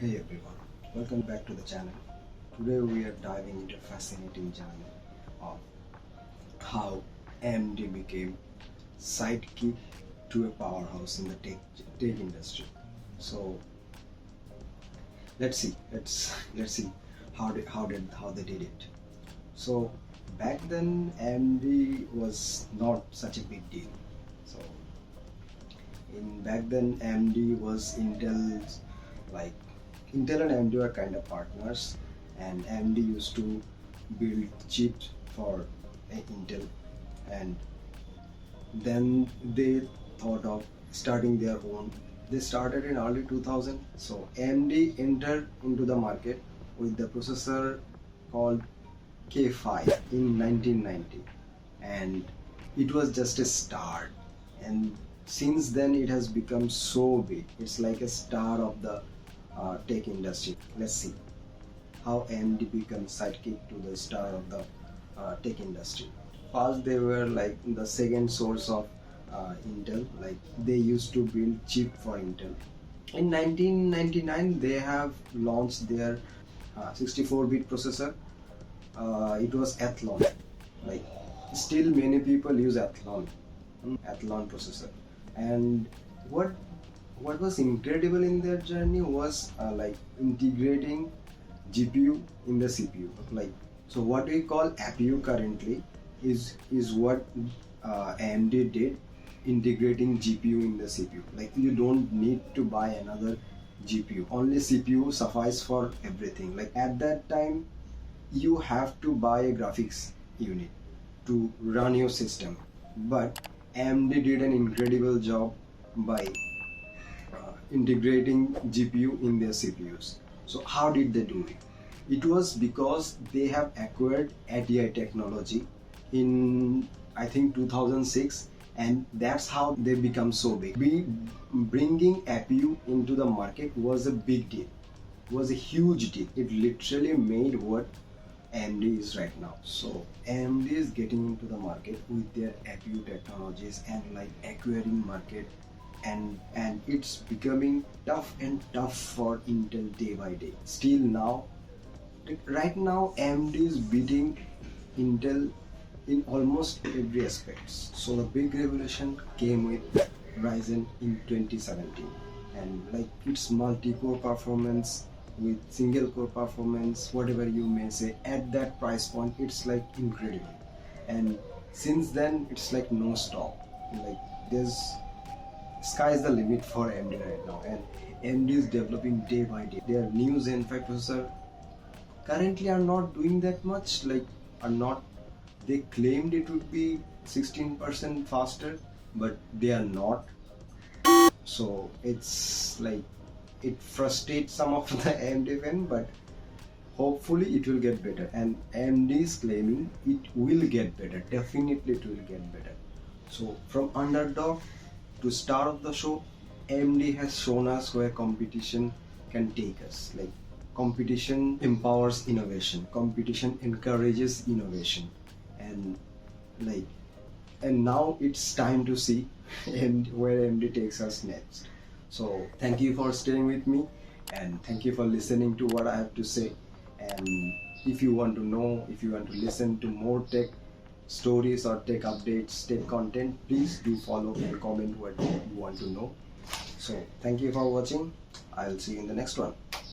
Hey everyone, welcome back to the channel. Today we are diving into a fascinating journey of how AMD became sidekick to a powerhouse in the tech industry. So let's see how they did it. So back then AMD was not such a big deal. So in back then AMD was Intel's, like Intel and AMD were kind of partners, and AMD used to build chips for Intel, and then they thought of starting their own. They started in early 2000. So AMD entered into the market with the processor called K5 in 1990, and it was just a start. And since then it has become so big. It's like a star of the tech industry. Let's see how AMD becomes sidekick to the star of the tech industry. First, they were like the second source of Intel. Like they used to build chip for Intel. In 1999, they have launched their 64-bit processor. It was Athlon. Like still, many people use Athlon processor. And what was incredible in their journey was like integrating GPU in the CPU. Like, so what we call APU currently is what AMD did, integrating GPU in the CPU. Like you don't need to buy another GPU, only CPU suffice for everything. Like at that time you have to buy a graphics unit to run your system, but AMD did an incredible job by integrating GPU in their CPUs. So how did they do it? It was because they have acquired ATI technology in, I think, 2006, and that's how they become so big. Bringing APU into the market was a big deal, was a huge deal. It literally made what AMD is right now. So AMD is getting into the market with their APU technologies and like acquiring market, and it's becoming tough and tough for Intel day by day. Still now, right now AMD is beating Intel in almost every aspect. So the big revolution came with Ryzen in 2017, and like its multi-core performance with single core performance, whatever you may say, at that price point it's like incredible. And since then it's like no stop. Like there's sky is the limit for AMD right now, and AMD is developing day by day. Their new Zen 5 processor currently are not doing that much, like are not, they claimed it would be 16% faster, but they are not. So it's like, it frustrates some of the AMD fan, but hopefully it will get better, and AMD is claiming it will get better. Definitely it will get better. So from underdog to star of the show, AMD has shown us where competition can take us. Like competition empowers innovation, competition encourages innovation, and like, and now it's time to see and where AMD takes us next. So thank you for staying with me, and thank you for listening to what I have to say. And if you want to know, if you want to listen to more tech stories or tech updates, tech content, please do follow and comment what you want to know. So thank you for watching. I'll see you in the next one.